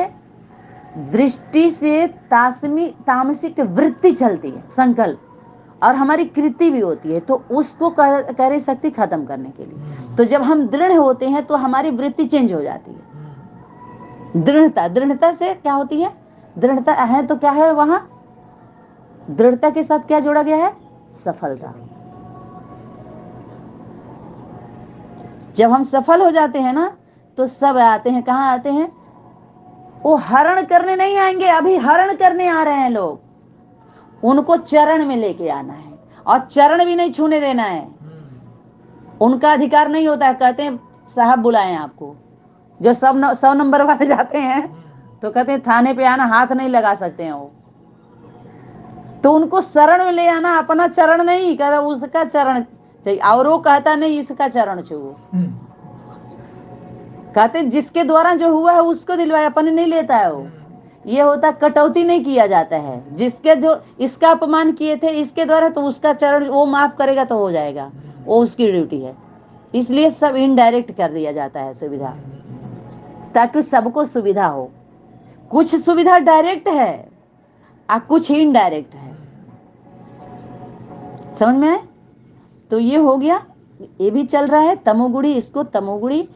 दृष्टि से तामसिक वृत्ति चलती है, संकल्प, और हमारी कृति भी होती है, तो उसको करे शक्ति खत्म करने के लिए। तो जब हम दृढ़ होते हैं तो हमारी वृत्ति चेंज हो जाती है। दृढ़ता से क्या होती है? दृढ़ता है तो क्या है वहां? दृढ़ता के साथ क्या जोड़ा गया है? सफलता। जब हम सफल हो जाते हैं ना तो सब आते हैं, कहाँ आते हैं? वो हरण करने नहीं आएंगे, अभी हरण करने आ रहे हैं लोग, उनको चरण में लेके आना है, और चरण भी नहीं छूने देना है, उनका अधिकार नहीं होता है। कहते हैं साहब बुलाएं आपको, जो 100 नंबर वाले जाते हैं तो कहते हैं थाने पे आना, हाथ नहीं लगा सकते हैं वो, तो उनको शरण में ले आना, अपना चरण नहीं, कहता उसका चरण चाहिए, और वो कहता नहीं इसका चरण छुओ। कहते जिसके द्वारा जो हुआ है उसको दिलवाए, अपने नहीं लेता है वो। ये होता कटौती नहीं किया जाता है, जिसके जो इसका अपमान किए थे इसके द्वारा, तो उसका चरण वो माफ करेगा तो हो जाएगा, वो उसकी ड्यूटी है। इसलिए सब इनडायरेक्ट कर दिया जाता है सुविधा, ताकि सबको सुविधा हो। कुछ सुविधा डायरेक्ट है और कुछ इनडायरेक्ट है, समझ में आए? तो ये हो गया, ये भी चल रहा है तमोगुणी, इसको तमोगुणी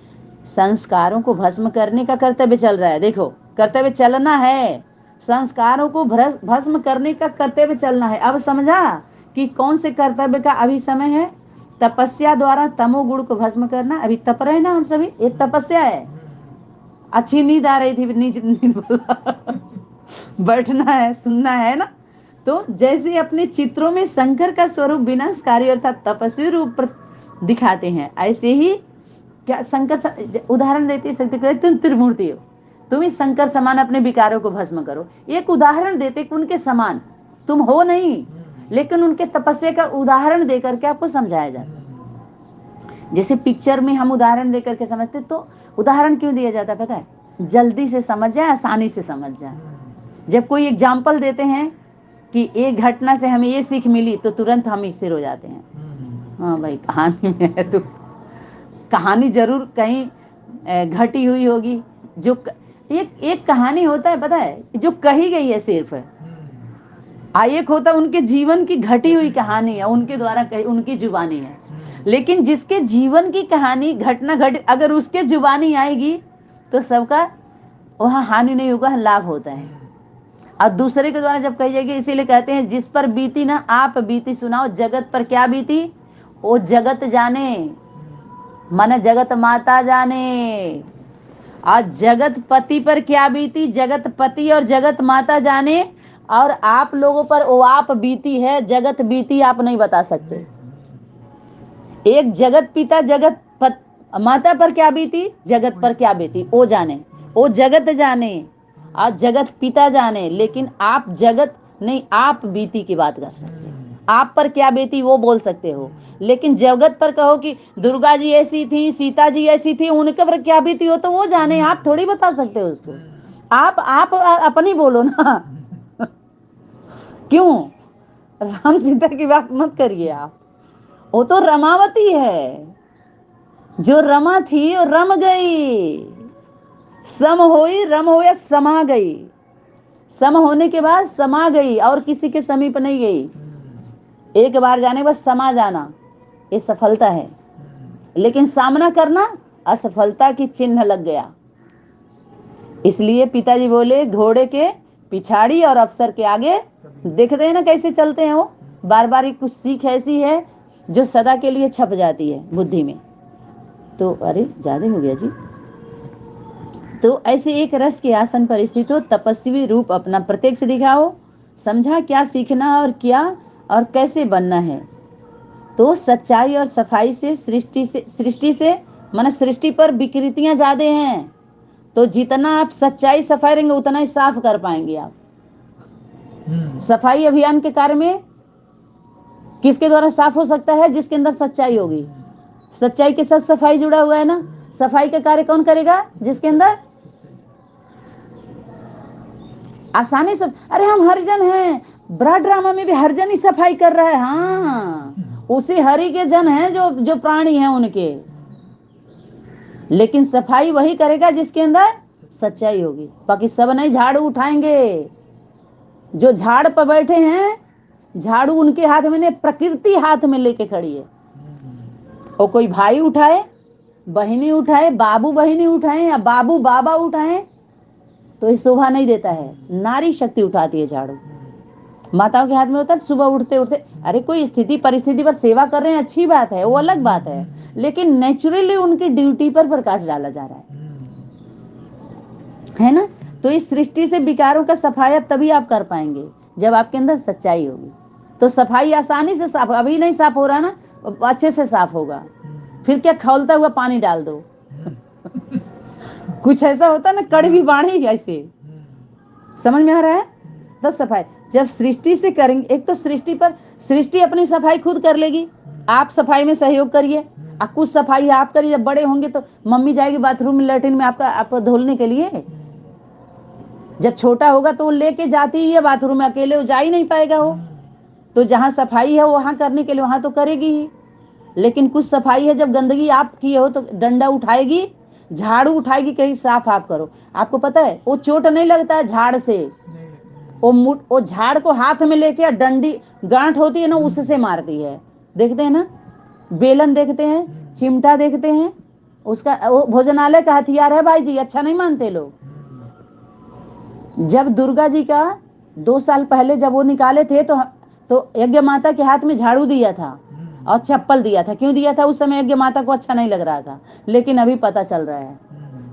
संस्कारों को भस्म करने का कर्तव्य चल रहा है। देखो कर्तव्य चलना है, संस्कारों को भस्म करने का कर्तव्य चलना है। अब समझा कि कौन से कर्तव्य का अभी समय है? तपस्या द्वारा तमोगुण को भस्म करना। अभी तप रहे ना हम सभी, एक तपस्या है। अच्छी नींद आ रही थी, नींद बोला बैठना है, सुनना है ना। तो जैसे अपने चित्रों में शंकर का स्वरूप विनाशकारी अर्थात तपस्वी रूप दिखाते हैं, ऐसे ही क्या शंकर उदाहरण देते सकते, तुम त्रिमूर्ति हो, तुम इस शंकर समान अपने विकारों को भस्म करो। एक उदाहरण देते कि उनके समान तुम हो नहीं, लेकिन उनके तपस्या का उदाहरण देकर के आपको समझाया जाता है। जैसे पिक्चर में हम उदाहरण देकर के समझते, तो उदाहरण क्यों दिया जाता है पता है? जल्दी से समझ जाए, आसानी से समझ जाए। जब कोई एग्जाम्पल देते हैं कि एक घटना से हमें ये सीख मिली, तो तुरंत हम स्थिर हो जाते हैं। हाँ भाई कहानी में है, तो कहानी जरूर कहीं घटी हुई होगी। जो एक कहानी होता है पता है, जो कही गई है सिर्फ, एक होता उनके जीवन की घटी हुई कहानी है, उनके द्वारा उनकी जुबानी है। लेकिन जिसके जीवन की कहानी घटना अगर उसके जुबानी आएगी तो सबका वहां हानि नहीं होगा, लाभ होता है। और दूसरे के द्वारा जब कही जाएगी, इसीलिए कहते हैं जिस पर बीती ना आप बीती सुनाओ, जगत पर क्या बीती वो जगत जाने, मन जगत माता जाने। आज जगत पति पर क्या बीती, जगत पति और जगत माता जाने, और आप लोगों पर वो आप बीती है, जगत बीती आप नहीं बता सकते। एक जगत पिता जगत माता पर क्या बीती, जगत पर क्या बीती वो जाने, वो जगत जाने, आज जगत पिता जाने, लेकिन आप जगत नहीं, आप बीती की बात कर सकते हो। आप पर क्या बीती वो बोल सकते हो, लेकिन जगत पर कहो कि दुर्गा जी ऐसी थी, सीता जी ऐसी थी, उनके पर क्या बीती हो तो वो जाने, आप थोड़ी बता सकते हो उसको। आप अपनी बोलो ना क्यों? राम सीता की बात मत करिए आप, वो तो रमावती है, जो रमा थी वो रम गई, सम होई रम हो या समा गई, सम होने के बाद समा गई और किसी के समीप नहीं गई। एक बार जाने बस समा जाना ये सफलता है, लेकिन सामना करना असफलता की चिन्ह लग गया। इसलिए पिताजी बोले घोड़े के पिछाड़ी और अफसर के आगे, देखते हैं ना कैसे चलते हैं वो, बार बार कुछ सीख ऐसी है जो सदा के लिए छप जाती है बुद्धि में। तो अरे ज्यादा हो गया जी। तो ऐसे एक रस के आसन पर स्थित हो, तपस्वी रूप अपना प्रत्येक से दिखाओ, समझा क्या सीखना और क्या और कैसे बनना है। तो सच्चाई और सफाई से सृष्टि से मन सृष्टि पर विकृतियां ज्यादा हैं, तो जितना आप सच्चाई सफाई रहेंगे उतना ही साफ कर पाएंगे आप। सफाई अभियान के कार्य में किसके द्वारा साफ हो सकता है? जिसके अंदर सच्चाई होगी। सच्चाई के साथ सफाई जुड़ा हुआ है ना। सफाई का कार्य कौन करेगा? जिसके अंदर आसानी से, अरे हम हरिजन हैं, बड़ा ड्रामा में भी हर जन ही सफाई कर रहा है। हाँ, उसी हरि के जन हैं जो जो प्राणी हैं उनके, लेकिन सफाई वही करेगा जिसके अंदर सच्चाई होगी। बाकी सब नहीं झाड़ू उठाएंगे। जो झाड़ पर बैठे हैं, झाड़ू उनके हाथ में नहीं, प्रकृति हाथ में लेके खड़ी है। और कोई भाई उठाए, बहिनी उठाए, बाबू बहिनी उठाए या बाबू बाबा उठाए तो ये शोभा नहीं देता है। नारी शक्ति उठाती है झाड़ू। माताओं के हाथ में होता है सुबह उठते उठते, अरे कोई स्थिति परिस्थिति पर सेवा कर रहे हैं, अच्छी बात है, वो अलग बात है, लेकिन नेचुरली उनकी ड्यूटी पर प्रकाश डाला जा रहा है ना। तो इस सृष्टि से विकारों का सफाया तभी आप कर पाएंगे जब आपके अंदर सच्चाई होगी। तो सफाई आसानी से साफ, अभी नहीं साफ हो रहा ना, अच्छे से साफ होगा। फिर क्या खौलता हुआ पानी डाल दो कुछ ऐसा होता ना, कड़वी बाणी ऐसे, समझ में आ रहा है। तो सफाई जब सृष्टि से करेंगे, एक तो सृष्टि पर, सृष्टि अपनी सफाई खुद कर लेगी, आप सफाई में सहयोग करिए। कुछ सफाई आप करिए, जब बड़े होंगे तो मम्मी जाएगी बाथरूम में लैट्रिन में आपको धोने के लिए। जब छोटा होगा तो वो लेके जाती ही है बाथरूम में, अकेले वो जा ही नहीं पाएगा वो। तो जहाँ सफाई है वहां करने के लिए वहां तो करेगी ही। लेकिन कुछ सफाई है, जब गंदगी आप की हो तो डंडा उठाएगी, झाड़ू उठाएगी, कहीं साफ आप करो। आपको पता है वो चोट नहीं लगता है झाड़ से, वो झाड़ को हाथ में लेके डंडी गांठ होती है ना उससे मारती है। देखते हैं ना, बेलन देखते हैं, चिमटा देखते हैं, उसका वो भोजनालय का हथियार है भाई जी। अच्छा नहीं मानते लोग। जब दुर्गा जी का 2 साल पहले जब वो निकाले थे तो यज्ञ माता के हाथ में झाड़ू दिया था और चप्पल दिया था। क्यों दिया था? उस समय यज्ञ माता को अच्छा नहीं लग रहा था, लेकिन अभी पता चल रहा है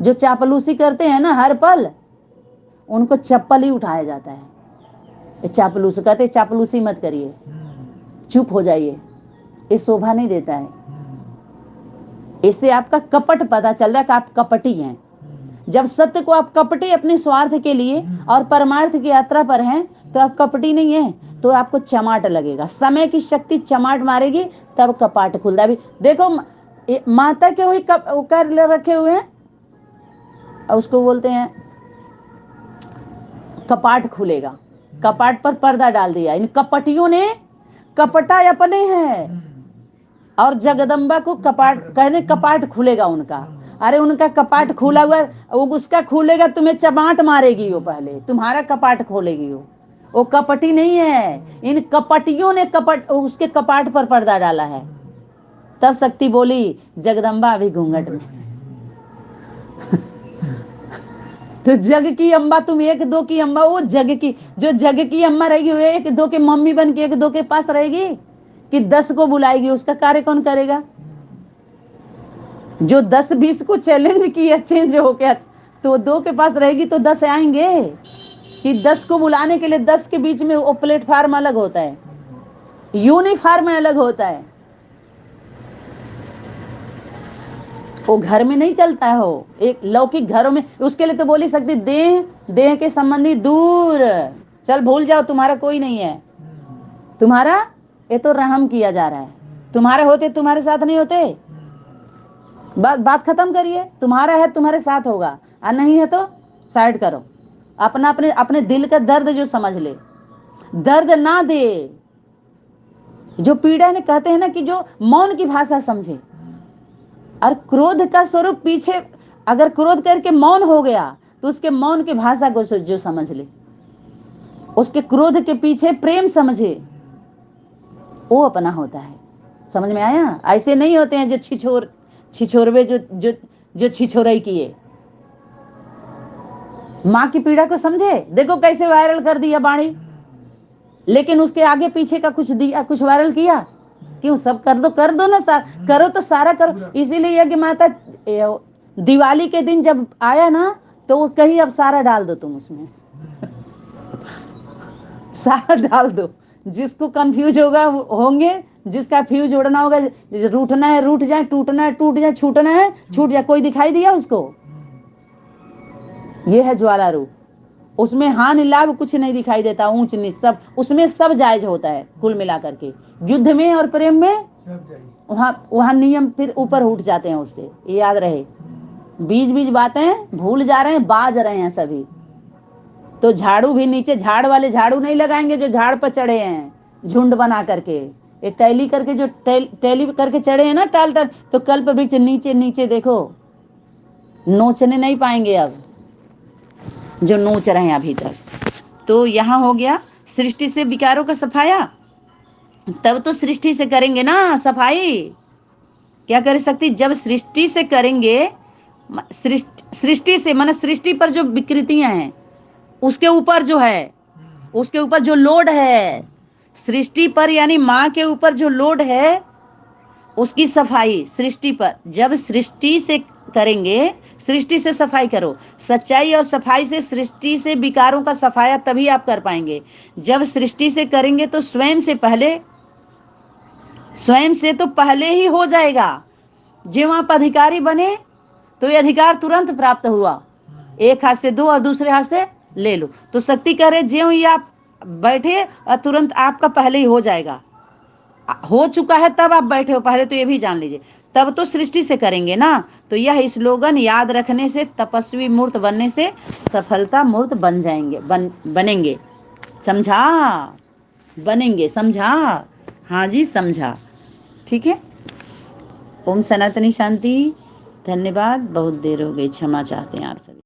जो चापलूसी करते हैं ना हर पल, उनको चप्पल ही उठाया जाता है। चापलूस कहते, चापलूसी मत करिए, चुप हो जाइए, ये शोभा नहीं देता है। इससे आपका कपट पता चल रहा है कि आप कपटी हैं। जब सत्य को आप कपटी अपने स्वार्थ के लिए और परमार्थ की यात्रा पर हैं तो आप कपटी नहीं है, तो आपको चमाट लगेगा। समय की शक्ति चमाट मारेगी तब कपाट खुलता है। देखो माता के वही कर रखे हुए हैं, उसको बोलते हैं कपाट खुलेगा। कपाट पर पर्दा डाल दिया। इन कपटियों ने कपटा अपने हैं और जगदम्बा को कपाट कहने, कपाट खुलेगा उनका। अरे उनका कपाट खुला हुआ, उसका खुलेगा तुम्हें चमाट मारेगी वो, पहले तुम्हारा कपाट खोलेगी वो कपटी नहीं है। इन कपटियों ने उसके कपाट पर पर्दा डाला है। तब शक्ति बोली जगदम्बा अभी घूंघट में तो जग की अम्बा तुम 1-2 की अम्बा, वो जग की, जो जग की अम्बा रहेगी वो 1-2 के मम्मी बन के 1-2 के पास रहेगी कि 10 को बुलाएगी? उसका कार्य कौन करेगा? जो 10-20 को चैलेंज किया चेंज हो गया तो 2 के पास रहेगी तो 10 आएंगे कि 10 को बुलाने के लिए 10 के बीच में वो प्लेटफार्म अलग होता है, यूनिफॉर्म अलग होता है। वो घर में नहीं चलता है, हो एक लौकिक घरों में। उसके लिए तो बोली सकती देह के संबंधी दूर चल, भूल जाओ, तुम्हारा कोई नहीं है, तुम्हारा ये तो रहम किया जा रहा है। तुम्हारे होते तुम्हारे साथ नहीं होते, बात खत्म करिए। तुम्हारा है तुम्हारे साथ होगा, और नहीं है तो साइड करो। अपना अपने दिल का दर्द जो समझ ले, दर्द ना दे। जो पीड़ा ने कहते हैं ना कि जो मौन की भाषा समझे, और क्रोध का स्वरूप पीछे, अगर क्रोध करके मौन हो गया तो उसके मौन की भाषा को जो समझ ले, उसके क्रोध के पीछे प्रेम समझे, वो अपना होता है। समझ में आया? ऐसे नहीं होते हैं जो छिछोरवे जो छिछोराई किए। माँ की पीड़ा को समझे, देखो कैसे वायरल कर दिया बाणी, लेकिन उसके आगे पीछे का कुछ दिया, कुछ वायरल किया क्यों? सब कर दो ना, करो तो सारा करो। इसीलिए यज्ञ माता दिवाली के दिन जब आया ना तो वो कही अब सारा डाल दो तुम उसमें सारा डाल दो। जिसको कंफ्यूज होंगे, जिसका फ्यूज उड़ना होगा, रूठना है रूठ जाए, टूटना है टूट जाए, छूटना है छूट जाए। कोई दिखाई दिया उसको? ये है ज्वाला रूप। उसमें हानि लाभ कुछ नहीं दिखाई देता, ऊंच नीच सब उसमें, सब जायज होता है। कुल मिलाकर के युद्ध में और प्रेम में वहां नियम फिर ऊपर उठ जाते हैं उससे, याद रहे। बीच बीच बातें भूल जा रहे हैं, बाज रहे हैं सभी। तो झाड़ू भी नीचे झाड़ वाले झाड़ू नहीं लगाएंगे जो झाड़ पर चढ़े हैं झुंड बना करके, ये टैली करके जो टैली करके चढ़े हैं ना टाल टाल, तो कल्प वृक्ष नीचे नीचे देखो नोचने नहीं पाएंगे अब जो नोच रहे हैं अभी तक। तो यहाँ हो गया सृष्टि से विकारों का सफाया, तब तो सृष्टि से करेंगे ना सफाई। क्या कर सकती, जब सृष्टि से करेंगे, सृष्टि से माने सृष्टि पर जो विकृतियां हैं उसके ऊपर जो है, उसके ऊपर जो लोड है सृष्टि पर, यानी माँ के ऊपर जो लोड है उसकी सफाई सृष्टि पर। जब सृष्टि से करेंगे, सृष्टि से सफाई करो, सच्चाई और सफाई से सृष्टि से विकारों का सफाया तभी आप कर पाएंगे। जब सृष्टि से करेंगे तो स्वयं से तो पहले ही हो जाएगा। जब आप अधिकारी बने तो ये अधिकार तुरंत प्राप्त हुआ, एक हाथ से दो और दूसरे हाथ से ले लो। तो शक्ति कह रहे ज्यों ही आप बैठे और तुरंत आपका पहले ही हो जाएगा, हो चुका है तब आप बैठे हो, पहले तो ये भी जान लीजिए। तब तो सृष्टि से करेंगे ना। तो यह स्लोगन याद रखने से, तपस्वी मूर्त बनने से सफलता मूर्त बन जाएंगे, बनेंगे। समझा? बनेंगे, समझा? हाँ जी समझा, ठीक है। ओम सनातनी शांति। धन्यवाद, बहुत देर हो गई, क्षमा चाहते हैं आप सभी।